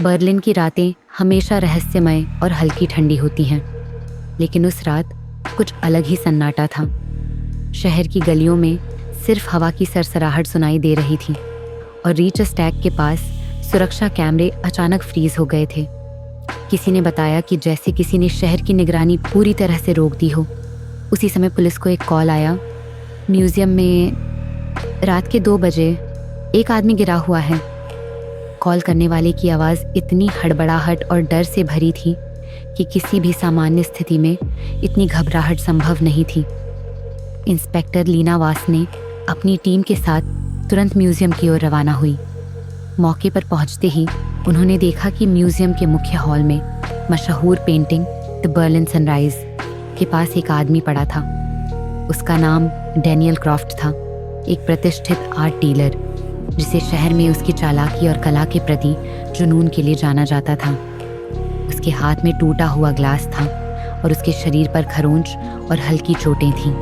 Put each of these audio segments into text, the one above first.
Berlin की रातें हमेशा रहस्यमय और हल्की ठंडी होती हैं, लेकिन उस रात कुछ अलग ही सन्नाटा था। शहर की गलियों में सिर्फ हवा की सरसराहट सुनाई दे रही थी और रीच स्टैग के पास सुरक्षा कैमरे अचानक फ्रीज हो गए थे। किसी ने बताया कि जैसे किसी ने शहर की निगरानी पूरी तरह से रोक दी हो। उसी समय पुलिस को एक कॉल आया, म्यूजियम में रात के 2 बजे एक आदमी गिरा हुआ है। कॉल करने वाले की आवाज़ इतनी हड़बड़ाहट और डर से भरी थी कि किसी भी सामान्य स्थिति में इतनी घबराहट संभव नहीं थी। इंस्पेक्टर लीना वास ने अपनी टीम के साथ तुरंत म्यूजियम की ओर रवाना हुई। मौके पर पहुंचते ही उन्होंने देखा कि म्यूजियम के मुख्य हॉल में मशहूर पेंटिंग द बर्लिन सनराइज के पास एक आदमी पड़ा था। उसका नाम डैनियल क्रॉफ्ट था, एक प्रतिष्ठित आर्ट डीलर जिसे शहर में उसकी चालाकी और कला के प्रति जुनून के लिए जाना जाता था। उसके हाथ में टूटा हुआ ग्लास था और उसके शरीर पर खरोंच और हल्की चोटें थीं।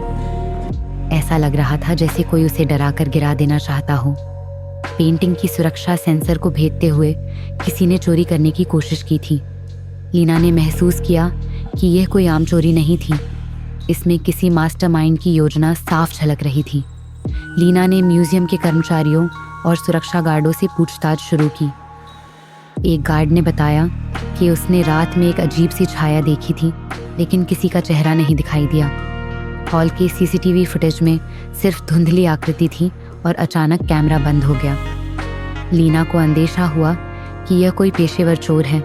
ऐसा लग रहा था जैसे कोई उसे डराकर गिरा देना चाहता हो। पेंटिंग की सुरक्षा सेंसर को भेदते हुए किसी ने चोरी करने की कोशिश की थी। लीना ने महसूस किया कि यह कोई आम चोरी नहीं थी। इसमें किसी मास्टरमाइंड की योजना साफ झलक रही थी। लीना ने म्यूजियम के कर्मचारियों और सुरक्षा गार्डों से पूछताछ शुरू की। एक गार्ड ने बताया कि उसने रात में एक अजीब सी छाया देखी थी, लेकिन किसी का चेहरा नहीं दिखाई दिया। हॉल के सीसीटीवी फुटेज में सिर्फ धुंधली आकृति थी और अचानक कैमरा बंद हो गया। लीना को अंदेशा हुआ कि यह कोई पेशेवर चोर है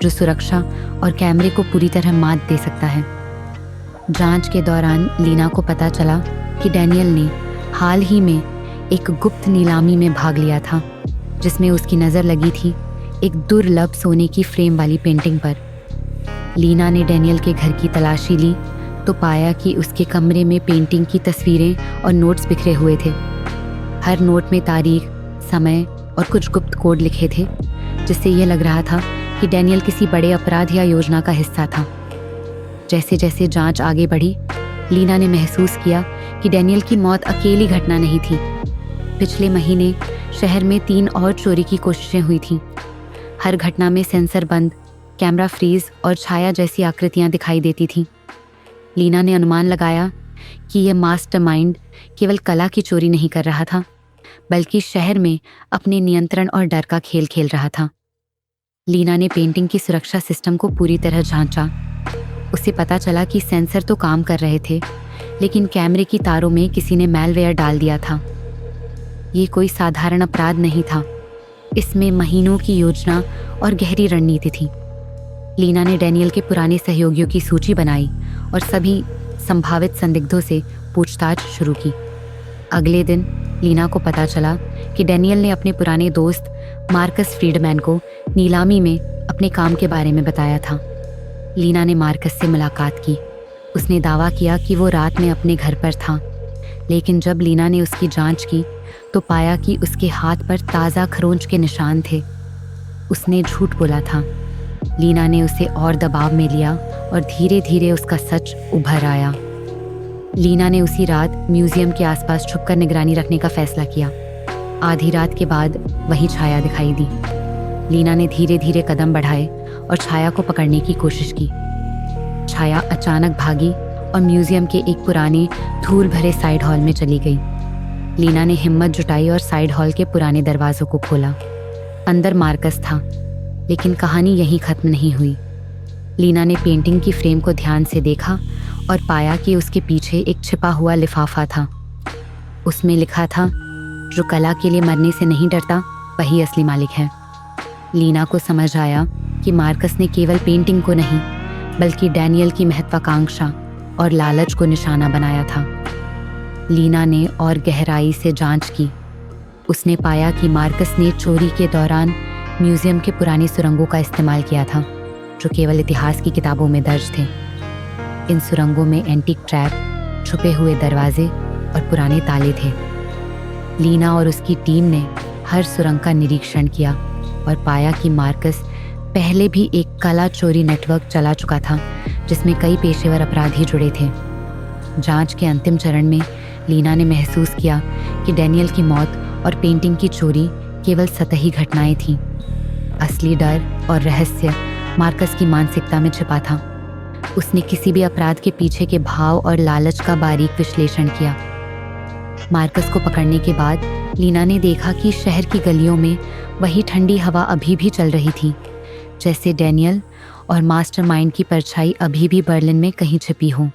जो सुरक्षा और कैमरे को पूरी तरह मात दे सकता है। जांच के दौरान लीना को पता चला कि डैनियल ने हाल ही में एक गुप्त नीलामी में भाग लिया था, जिसमें उसकी नज़र लगी थी एक दुर्लभ सोने की फ्रेम वाली पेंटिंग पर। लीना ने डैनियल के घर की तलाशी ली तो पाया कि उसके कमरे में पेंटिंग की तस्वीरें और नोट्स बिखरे हुए थे। हर नोट में तारीख, समय और कुछ गुप्त कोड लिखे थे, जिससे यह लग रहा था कि डैनियल किसी बड़े अपराध या योजना का हिस्सा था। जैसे जैसे जांच आगे बढ़ी, लीना ने महसूस किया कि डैनियल की मौत अकेली घटना नहीं थी। पिछले महीने शहर में 3 और चोरी की कोशिशें हुई थीं। हर घटना में सेंसर बंद, कैमरा फ्रीज और छाया जैसी आकृतियां दिखाई देती थीं। लीना ने अनुमान लगाया कि यह मास्टरमाइंड केवल कला की चोरी नहीं कर रहा था, बल्कि शहर में अपने नियंत्रण और डर का खेल खेल रहा था। लीना ने पेंटिंग की सुरक्षा सिस्टम को पूरी तरह जांचा। उसे पता चला कि सेंसर तो काम कर रहे थे, लेकिन कैमरे की तारों में किसी ने मैलवेयर डाल दिया था। ये कोई साधारण अपराध नहीं था, इसमें महीनों की योजना और गहरी रणनीति थी। लीना ने डैनियल के पुराने सहयोगियों की सूची बनाई और सभी संभावित संदिग्धों से पूछताछ शुरू की। अगले दिन लीना को पता चला कि डैनियल ने अपने पुराने दोस्त मार्कस फ्रीडमैन को नीलामी में अपने काम के बारे में बताया था। लीना ने मार्कस से मुलाकात की। उसने दावा किया कि वो रात में अपने घर पर था, लेकिन जब लीना ने उसकी जांच की तो पाया कि उसके हाथ पर ताज़ा खरोंच के निशान थे। उसने झूठ बोला था। लीना ने उसे और दबाव में लिया और धीरे धीरे उसका सच उभर आया। लीना ने उसी रात म्यूजियम के आसपास छुपकर निगरानी रखने का फैसला किया। आधी रात के बाद वही छाया दिखाई दी। लीना ने धीरे धीरे कदम बढ़ाए और छाया को पकड़ने की कोशिश की। छाया अचानक भागी और म्यूजियम के एक पुराने धूल भरे साइड हॉल में चली गई। लीना ने हिम्मत जुटाई और साइड हॉल के पुराने दरवाजों को खोला। अंदर मार्कस था, लेकिन कहानी यहीं खत्म नहीं हुई। लीना ने पेंटिंग की फ्रेम को ध्यान से देखा और पाया कि उसके पीछे एक छिपा हुआ लिफाफा था। उसमें लिखा था, जो कला के लिए मरने से नहीं डरता वही असली मालिक है। लीना को समझ आया कि मार्कस ने केवल पेंटिंग को नहीं, बल्कि डैनियल की महत्वाकांक्षा और लालच को निशाना बनाया था। लीना ने और गहराई से जांच की। उसने पाया कि मार्कस ने चोरी के दौरान म्यूजियम के पुरानी सुरंगों का इस्तेमाल किया था, जो केवल इतिहास की किताबों में दर्ज थे। इन सुरंगों में एंटीक ट्रैप, छुपे हुए दरवाजे और पुराने ताले थे। लीना और उसकी टीम ने हर सुरंग का निरीक्षण किया और पाया कि मार्कस पहले भी एक कला चोरी नेटवर्क चला चुका था, जिसमें कई पेशेवर अपराधी जुड़े थे। जांच के अंतिम चरण में लीना ने महसूस किया कि डैनियल की मौत और पेंटिंग की चोरी केवल सतही घटनाएं थीं। असली डर और रहस्य मार्कस की मानसिकता में छिपा था। उसने किसी भी अपराध के पीछे के भाव और लालच का बारीक विश्लेषण किया। मार्कस को पकड़ने के बाद लीना ने देखा कि शहर की गलियों में वही ठंडी हवा अभी भी चल रही थी, जैसे डैनियल और मास्टरमाइंड की परछाई अभी भी बर्लिन में कहीं छिपी हो।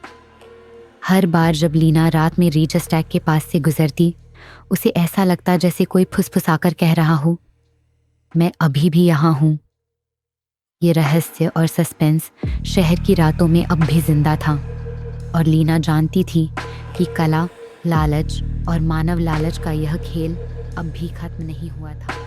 हर बार जब लीना रात में रीजस्टैग के पास से गुजरती, उसे ऐसा लगता जैसे कोई फुसफुसाकर कह रहा हो, मैं अभी भी यहाँ हूँ। ये रहस्य और सस्पेंस शहर की रातों में अब भी जिंदा था, और लीना जानती थी कि कला, लालच और मानव लालच का यह खेल अब भी खत्म नहीं हुआ था।